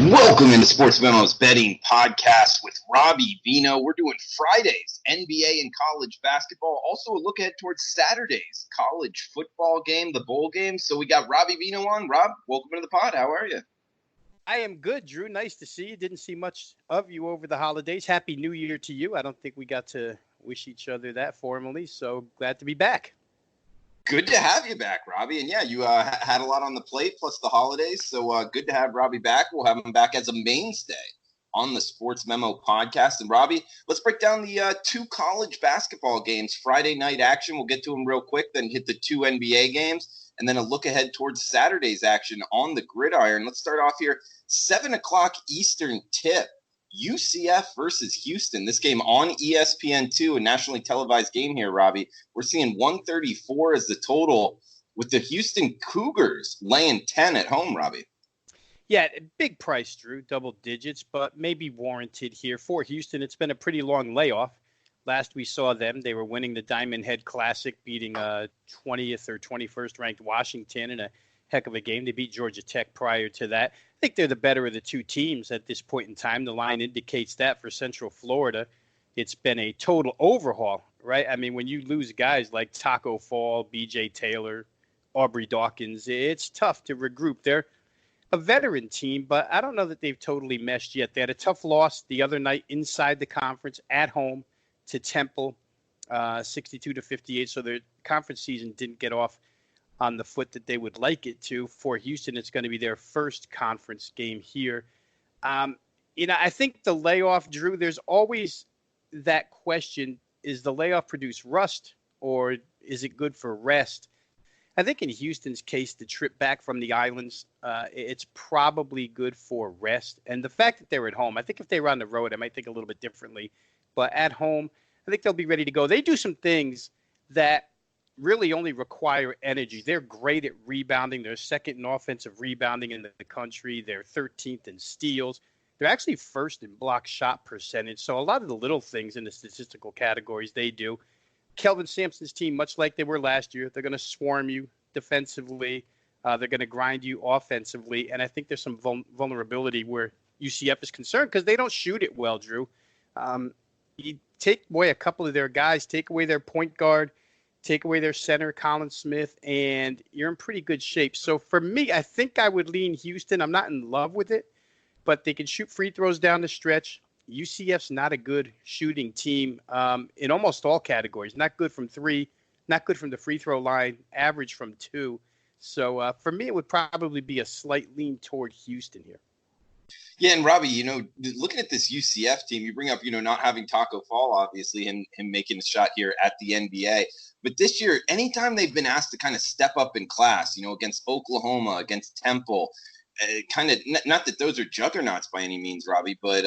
Welcome into Sports Memos Betting Podcast with Robbie Vino. We're doing Fridays, NBA and college basketball. Also a look ahead towards Saturday's college football game, the bowl game. So we got Robbie Vino on. Rob, welcome into the pod. How are you? I am good, Drew. Nice to see you. Didn't see much of you over the holidays. Happy New Year to you. I don't think we got to wish each other that formally, so glad to be back. Good to have you back, Robbie. And yeah, you had a lot on the plate plus the holidays. So good to have Robbie back. We'll have him back as a mainstay on the Sports Memo podcast. And Robbie, let's break down the two college basketball games. Friday night action. We'll get to them real quick, then hit the two NBA games, and then a look ahead towards Saturday's action on the gridiron. Let's start off here. 7 o'clock Eastern tip. UCF versus Houston. This game on ESPN2, a nationally televised game here, Robbie. We're seeing 134 as the total with the Houston Cougars laying 10 at home, Robbie. Yeah, big price, Drew, double digits, but maybe warranted here for Houston. It's been a pretty long layoff. Last we saw them, they were winning the Diamond Head Classic, beating 20th or 21st ranked Washington in a heck of a game. They beat Georgia Tech prior to that. I think they're the better of the two teams at this point in time. The line indicates that for Central Florida. It's been a total overhaul, right? I mean, when you lose guys like Taco Fall, B.J. Taylor, Aubrey Dawkins, it's tough to regroup. They're a veteran team, but I don't know that they've totally meshed yet. They had a tough loss the other night inside the conference at home to Temple, 62-58. So their conference season didn't get off on the foot that they would like it to. For Houston, it's going to be their first conference game here. I think the layoff, Drew, there's always that question, is the layoff produce rust or is it good for rest? I think in Houston's case, the trip back from the islands, it's probably good for rest. And the fact that they're at home, I think if they were on the road, I might think a little bit differently. But at home, I think they'll be ready to go. They do some things that really only require energy. They're great at rebounding. They're second in offensive rebounding in the country. They're 13th in steals. They're actually first in block shot percentage. So a lot of the little things in the statistical categories they do. Kelvin Sampson's team, much like they were last year, they're going to swarm you defensively. They're going to grind you offensively. And I think there's some vulnerability where UCF is concerned because they don't shoot it well, Drew. You take away a couple of their guys, take away their point guard, take away their center, Colin Smith, and you're in pretty good shape. So for me, I think I would lean Houston. I'm not in love with it, but they can shoot free throws down the stretch. UCF's not a good shooting team in almost all categories. Not good from three, not good from the free throw line, average from two. So for me, it would probably be a slight lean toward Houston here. Yeah, and Robbie, looking at this UCF team, you bring up, not having Taco Fall, obviously, and him making a shot here at the NBA. But this year, anytime they've been asked to kind of step up in class, against Oklahoma, against Temple, kind of not that those are juggernauts by any means, Robbie, but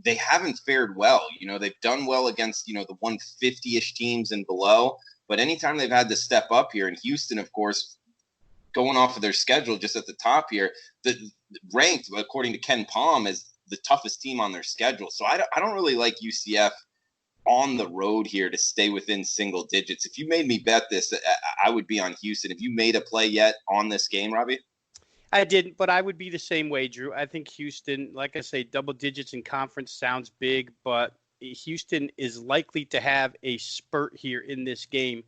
they haven't fared well. They've done well against, the 150-ish teams and below. But anytime they've had to step up here, and Houston, of course, going off of their schedule just at the top here, ranked, according to Ken Palm, as the toughest team on their schedule. So I don't really like UCF on the road here to stay within single digits. If you made me bet this, I would be on Houston. Have you made a play yet on this game, Robbie? I didn't, but I would be the same way, Drew. I think Houston, like I say, double digits in conference sounds big, but Houston is likely to have a spurt here in this game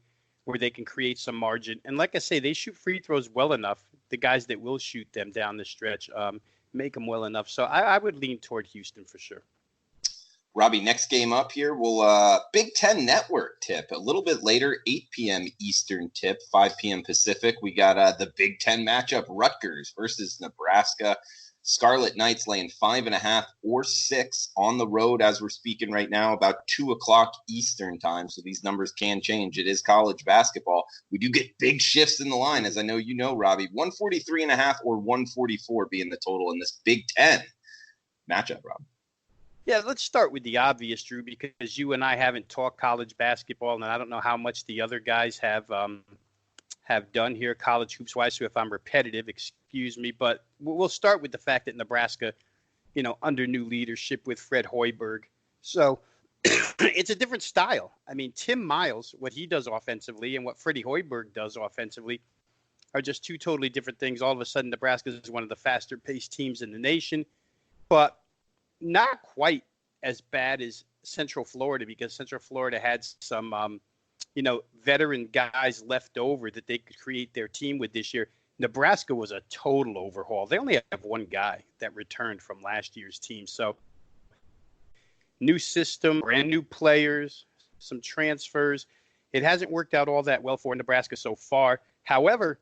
where they can create some margin. And like I say, they shoot free throws well enough. The guys that will shoot them down the stretch make them well enough. So I would lean toward Houston for sure. Robbie, next game up here, we'll Big Ten Network tip. A little bit later, 8 p.m. Eastern tip, 5 p.m. Pacific. We got the Big Ten matchup, Rutgers versus Nebraska. Scarlet Knights laying 5.5 or 6 on the road as we're speaking right now, about 2 o'clock Eastern time. So these numbers can change. It is college basketball. We do get big shifts in the line, as I know you know, Robbie. 143.5 or 144 being the total in this Big Ten matchup, Rob. Yeah, let's start with the obvious, Drew, because you and I haven't talked college basketball, and I don't know how much the other guys have done here college hoops-wise. So if I'm repetitive, excuse me. But we'll start with the fact that Nebraska, under new leadership with Fred Hoiberg. So it's a different style. I mean, Tim Miles, what he does offensively and what Freddie Hoiberg does offensively are just two totally different things. All of a sudden, Nebraska is one of the faster-paced teams in the nation. but not quite as bad as Central Florida, because Central Florida had some, veteran guys left over that they could create their team with this year. Nebraska was a total overhaul. They only have one guy that returned from last year's team. So new system, brand new players, some transfers. It hasn't worked out all that well for Nebraska so far. However,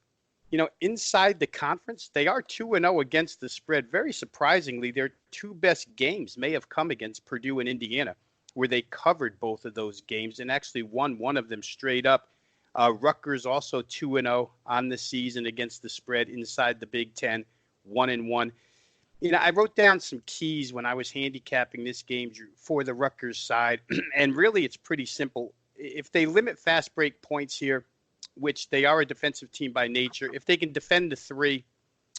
inside the conference, they are 2-0 against the spread. Very surprisingly, their two best games may have come against Purdue and Indiana, where they covered both of those games and actually won one of them straight up. Rutgers also 2-0 on the season against the spread inside the Big Ten, 1-1. I wrote down some keys when I was handicapping this game, Drew, for the Rutgers side, and really it's pretty simple. If they limit fast break points here, which they are a defensive team by nature, if they can defend the three,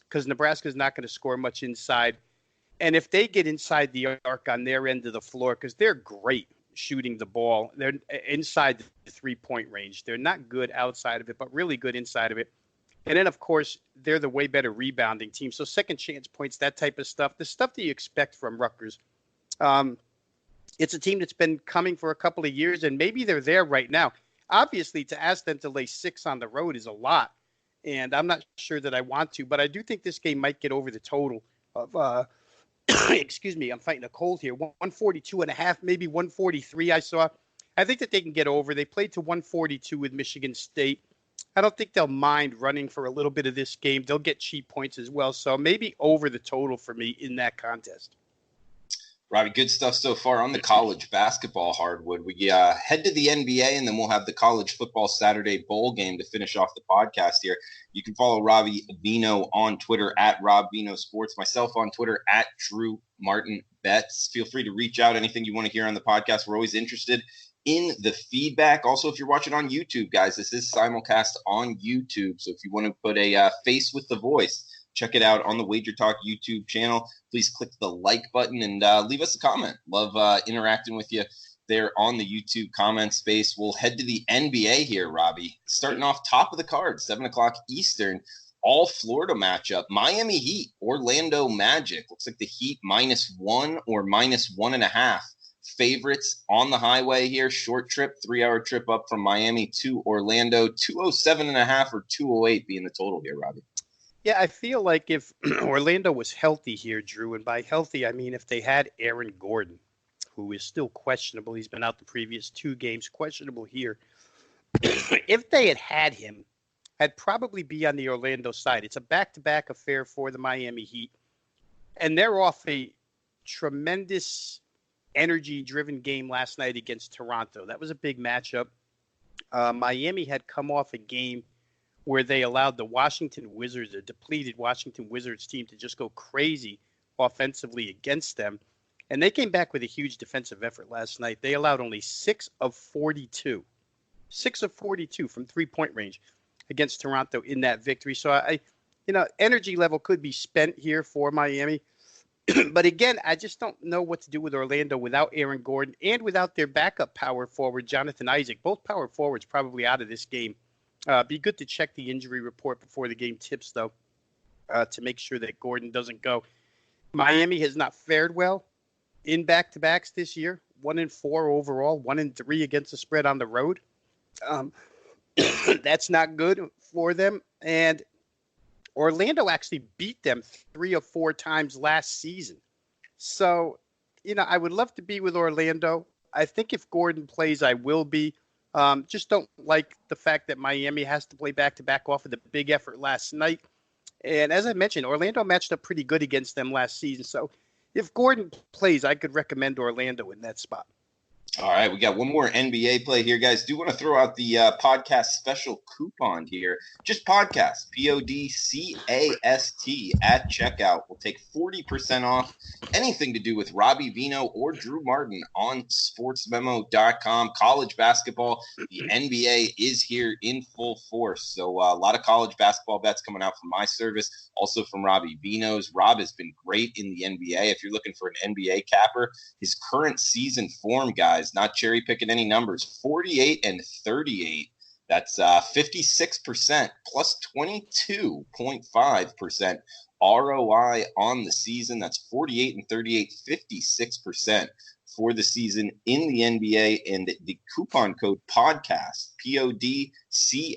because Nebraska is not going to score much inside, and if they get inside the arc on their end of the floor, because they're great shooting the ball, they're inside the three-point range. They're not good outside of it, but really good inside of it. And then, of course, they're the way better rebounding team. So second chance points, that type of stuff, the stuff that you expect from Rutgers. It's a team that's been coming for a couple of years, and maybe they're there right now. Obviously, to ask them to lay 6 on the road is a lot, and I'm not sure that I want to, but I do think this game might get over the total of, excuse me, I'm fighting a cold here, 142.5, maybe 143 I saw. I think that they can get over. They played to 142 with Michigan State. I don't think they'll mind running for a little bit of this game. They'll get cheap points as well, so maybe over the total for me in that contest. Robbie, good stuff so far on the college basketball hardwood. We head to the NBA, and then we'll have the college football Saturday bowl game to finish off the podcast here. You can follow Robbie Vino on Twitter at Rob Vino Sports, myself on Twitter at Drew Martin Betts. Feel free to reach out, anything you want to hear on the podcast. We're always interested in the feedback. Also, if you're watching on YouTube, guys, this is simulcast on YouTube. So if you want to put a face with the voice, check it out on the Wager Talk YouTube channel. Please click the like button and leave us a comment. Love interacting with you there on the YouTube comment space. We'll head to the NBA here, Robbie. Starting off top of the card, 7 o'clock Eastern, all Florida matchup. Miami Heat, Orlando Magic. Looks like the Heat -1 or -1.5. Favorites on the highway here. Short trip, 3-hour trip up from Miami to Orlando. 207.5 or 208 being the total here, Robbie. Yeah, I feel like if Orlando was healthy here, Drew, and by healthy, I mean if they had Aaron Gordon, who is still questionable. He's been out the previous 2 games, questionable here. If they had him, I'd probably be on the Orlando side. It's a back-to-back affair for the Miami Heat, and they're off a tremendous energy-driven game last night against Toronto. That was a big matchup. Miami had come off a game where they allowed the Washington Wizards, a depleted Washington Wizards team, to just go crazy offensively against them. And they came back with a huge defensive effort last night. They allowed only 6 of 42 from three-point range against Toronto in that victory. So, energy level could be spent here for Miami. But again, I just don't know what to do with Orlando without Aaron Gordon and without their backup power forward, Jonathan Isaac. Both power forwards probably out of this game. Be good to check the injury report before the game tips, though, to make sure that Gordon doesn't go. Miami has not fared well in back-to-backs this year. 1-4 overall, 1-3 against the spread on the road. That's not good for them. And Orlando actually beat them 3 or 4 times last season. So, I would love to be with Orlando. I think if Gordon plays, I will be. Just don't like the fact that Miami has to play back-to-back off of the big effort last night. And as I mentioned, Orlando matched up pretty good against them last season. So if Gordon plays, I could recommend Orlando in that spot. All right, we got one more NBA play here, guys. Do want to throw out the podcast special coupon here. Just podcast, PODCAST at checkout. We'll take 40% off anything to do with Robbie Vino or Drew Martin on sportsmemo.com. College basketball, the NBA is here in full force. So a lot of college basketball bets coming out from my service, also from Robbie Vino's. Rob has been great in the NBA. If you're looking for an NBA capper, his current season form, guys, not cherry picking any numbers, 48-38. That's 56% plus 22.5% ROI on the season. That's 48 and 38, 56% for the season in the NBA. And the coupon code podcast, PODCAST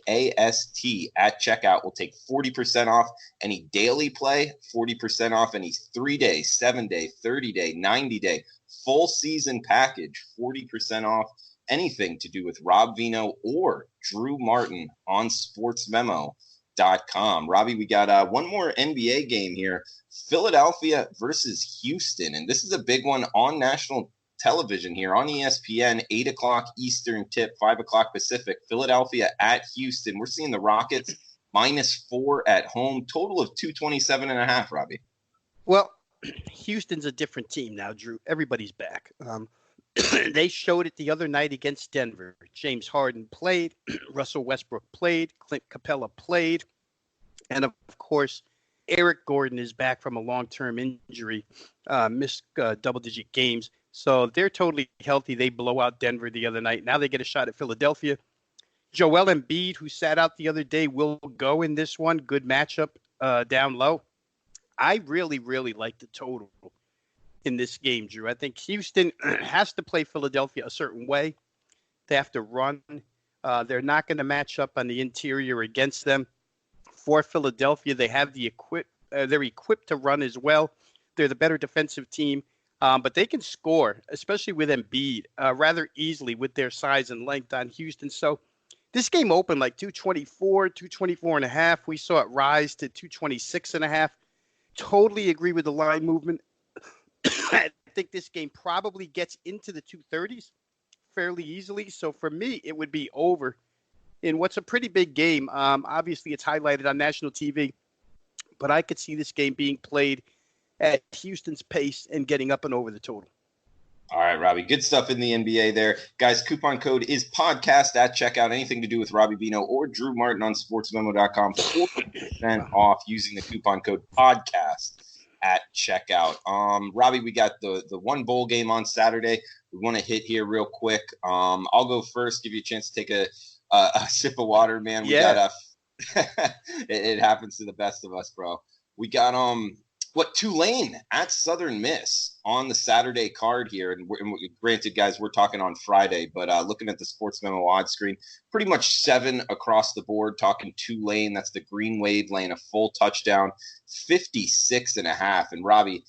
at checkout will take 40% off any daily play, 40% off any 3-day, 7-day, 30-day, 90-day, full season package, 40% off anything to do with Rob Vino or Drew Martin on sportsmemo.com. Robbie, we got one more NBA game here. Philadelphia versus Houston. And this is a big one on national television here on ESPN, 8 o'clock Eastern tip, 5 o'clock Pacific. Philadelphia at Houston. We're seeing the Rockets -4 at home. Total of 227.5, Robbie. Well, Houston's a different team now, Drew. Everybody's back. They showed it the other night against Denver. James Harden played. Russell Westbrook played. Clint Capella played. And, of course, Eric Gordon is back from a long-term injury, missed double-digit games. So they're totally healthy. They blow out Denver the other night. Now they get a shot at Philadelphia. Joel Embiid, who sat out the other day, will go in this one. Good matchup down low. I really, really like the total in this game, Drew. I think Houston has to play Philadelphia a certain way. They have to run. They're not going to match up on the interior against them. For Philadelphia, they have they're equipped to run as well. They're the better defensive team, but they can score, especially with Embiid, rather easily with their size and length on Houston. So this game opened like 224.5. We saw it rise to 226.5. Totally agree with the line movement. I think this game probably gets into the 230s fairly easily. So for me, it would be over in what's a pretty big game. Obviously, it's highlighted on national TV, but I could see this game being played at Houston's pace and getting up and over the total. All right, Robbie. Good stuff in the NBA there. Guys, coupon code is podcast at checkout. Anything to do with Robbie Vino or Drew Martin on sportsmemo.com. 40% off using the coupon code podcast at checkout. Robbie, we got the one bowl game on Saturday. We want to hit here real quick. I'll go first, give you a chance to take a sip of water, man. We got it happens to the best of us, bro. We got Tulane at Southern Miss on the Saturday card here. And granted, guys, we're talking on Friday, but looking at the Sports Memo odds screen, pretty much 7 across the board. Talking Tulane, that's the Green Wave laying a full touchdown, 56.5. And Robbie,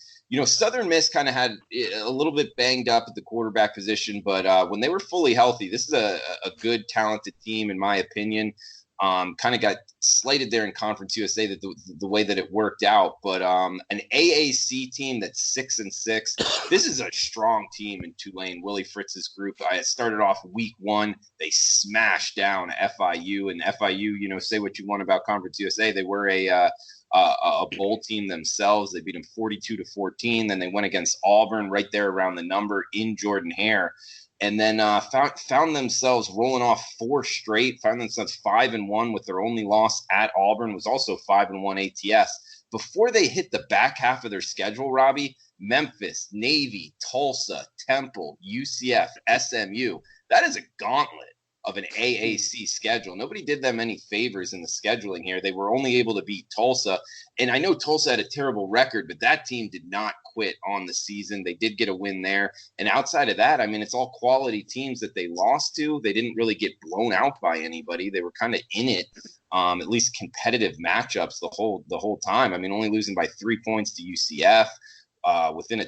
Southern Miss kind of had a little bit banged up at the quarterback position, but when they were fully healthy, this is a good, talented team, in my opinion. Kind of got slated there in Conference USA that the way that it worked out, but an AAC team that's 6-6. This is a strong team in Tulane. Willie Fritz's group. I started off week 1. They smashed down FIU, and FIU. Say what you want about Conference USA. They were a bowl team themselves. They beat them 42-14. Then they went against Auburn right there around the number in Jordan-Hare. And then found themselves rolling off 4 straight, found themselves 5-1 with their only loss at Auburn, was also 5-1 ATS. Before they hit the back half of their schedule, Robbie, Memphis, Navy, Tulsa, Temple, UCF, SMU, that is a gauntlet of an AAC schedule. Nobody did them any favors in the scheduling here. They were only able to beat Tulsa. And I know Tulsa had a terrible record, but that team did not quit on the season. They did get a win there. And outside of that, I mean, it's all quality teams that they lost to. They didn't really get blown out by anybody. They were kind of in it, at least competitive matchups the whole time. I mean, only losing by 3 points to UCF. Within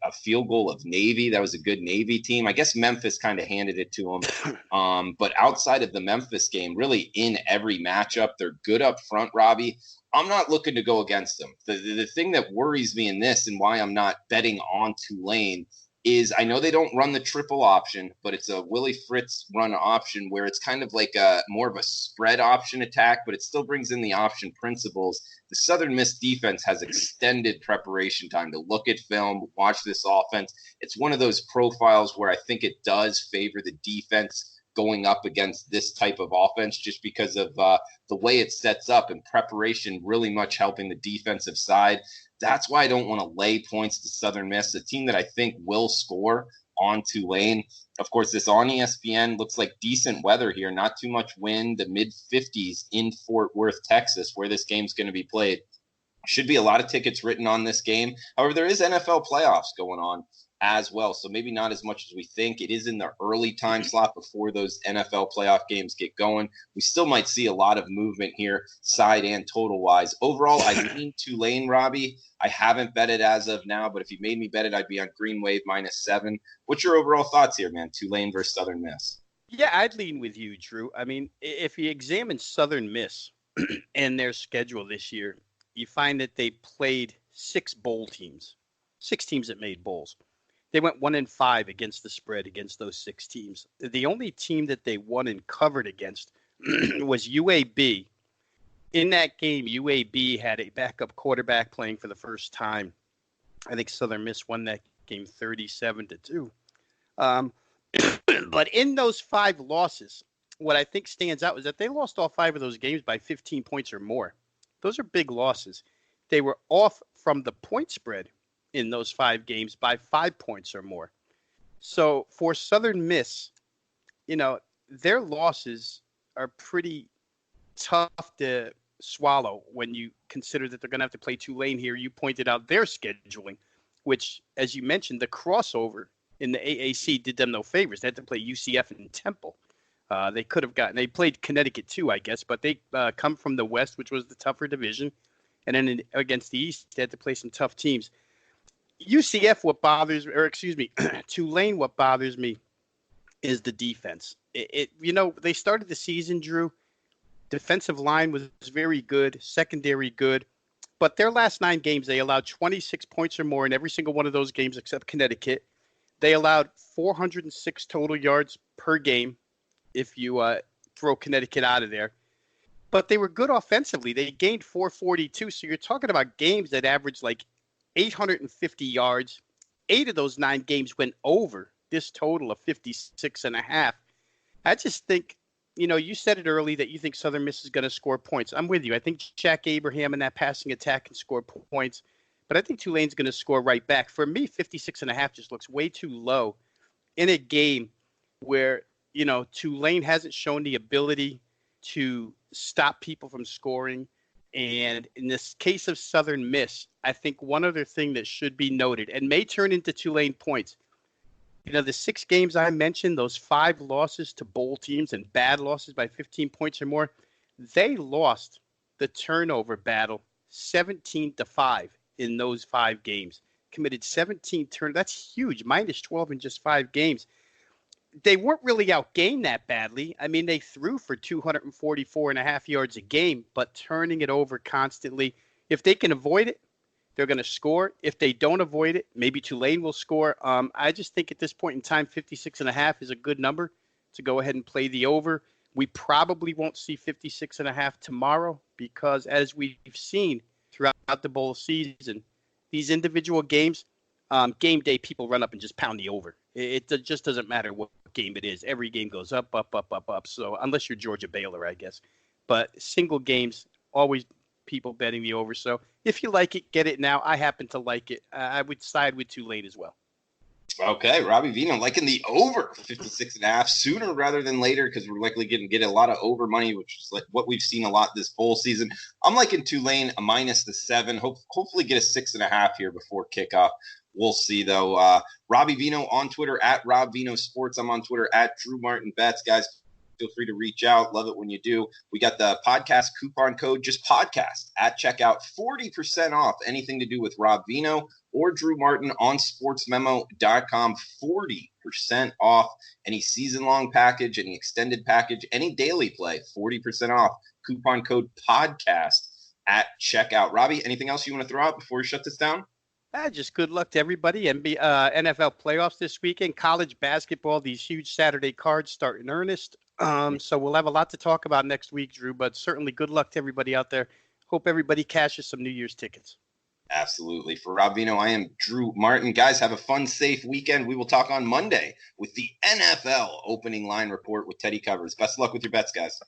a field goal of Navy. That was a good Navy team. I guess Memphis kind of handed it to them. But outside of the Memphis game, really in every matchup, they're good up front, Robbie. I'm not looking to go against them. The thing that worries me in this and why I'm not betting on Tulane is I know they don't run the triple option, but it's a Willie Fritz run option where it's kind of like more of a spread option attack, but it still brings in the option principles. The Southern Miss defense has extended preparation time to look at film, watch this offense. It's one of those profiles where I think it does favor the defense going up against this type of offense just because of the way it sets up and preparation really much helping the defensive side. That's why I don't want to lay points to Southern Miss, a team that I think will score on Tulane. Of course, this on ESPN looks like decent weather here, not too much wind, the mid-50s in Fort Worth, Texas, where this game's going to be played. Should be a lot of tickets written on this game. However, there is NFL playoffs going on as well, so maybe not as much as we think. It is in the early time slot before those NFL playoff games get going. We still might see a lot of movement here, side and total wise. Overall, I lean Tulane, Robbie. I haven't bet it as of now, but if you made me bet it, I'd be on Green Wave -7. What's your overall thoughts here, man? Tulane versus Southern Miss. Yeah, I'd lean with you, Drew. I mean, if you examine Southern Miss and their schedule this year, you find that they played 6 bowl teams, 6 teams that made bowls. They went 1-5 against the spread against those 6 teams. The only team that they won and covered against was UAB. In that game, UAB had a backup quarterback playing for the first time. I think Southern Miss won that game 37-2. But in those 5 losses, what I think stands out is that they lost all 5 of those games by 15 points or more. Those are big losses. They were off from the point spread in those 5 games by 5 points or more. So for Southern Miss, their losses are pretty tough to swallow when you consider that they're going to have to play Tulane here. You pointed out their scheduling, which, as you mentioned, the crossover in the AAC did them no favors. They had to play UCF and Temple. They played Connecticut too, I guess, but they come from the West, which was the tougher division. And then against the East, they had to play some tough teams. UCF, Tulane, what bothers me is the defense. They started the season, Drew. Defensive line was very good, secondary good. But their last 9 games, they allowed 26 points or more in every single one of those games except Connecticut. They allowed 406 total yards per game if you throw Connecticut out of there. But they were good offensively. They gained 442. So you're talking about games that averaged like 850 yards. 8 of those 9 games went over this total of 56.5. I just think, you said it early that you think Southern Miss is going to score points. I'm with you. I think Shaq Abraham and that passing attack can score points. But I think Tulane's going to score right back. For me, 56.5 just looks way too low in a game where, Tulane hasn't shown the ability to stop people from scoring. And in this case of Southern Miss, I think one other thing that should be noted and may turn into Tulane points, the 6 games I mentioned, those 5 losses to bowl teams and bad losses by 15 points or more, they lost the turnover battle 17-5 in those 5 games. Committed 17 turnovers. That's huge. -12 in just 5 games. They weren't really outgained that badly. I mean, they threw for 244.5 yards a game, but turning it over constantly. If they can avoid it, they're going to score. If they don't avoid it, maybe Tulane will score. I just think at this point in time, 56.5 is a good number to go ahead and play the over. We probably won't see 56.5 tomorrow because, as we've seen throughout the bowl season, these individual games, game day, people run up and just pound the over. It just doesn't matter what game it is. Every game goes up, up, up, up, up. So unless you're Georgia Baylor, I guess. But single games, always people betting the over. So if you like it, get it now. I happen to like it. I would side with Tulane as well. Okay, Robbie Vino liking the over 56.5 sooner rather than later because we're likely going to get a lot of over money, which is like what we've seen a lot this bowl season. I'm liking Tulane a -7. Hopefully get a 6.5 here before kickoff. We'll see, though. Robbie Vino on Twitter at Rob Vino Sports. I'm on Twitter at Drew Martin Bets. Guys, feel free to reach out. Love it when you do. We got the podcast coupon code, just podcast at checkout, 40% off anything to do with Rob Vino or Drew Martin on sportsmemo.com. 40% off any season-long package, any extended package, any daily play. 40% off. Coupon code podcast at checkout. Robbie, anything else you want to throw out before we shut this down? Just good luck to everybody. NFL playoffs this weekend, college basketball, these huge Saturday cards start in earnest. So we'll have a lot to talk about next week, Drew, but certainly good luck to everybody out there. Hope everybody cashes some New Year's tickets. Absolutely. For Rob Vino, I am Drew Martin. Guys, have a fun, safe weekend. We will talk on Monday with the NFL opening line report with Teddy Covers. Best of luck with your bets, guys.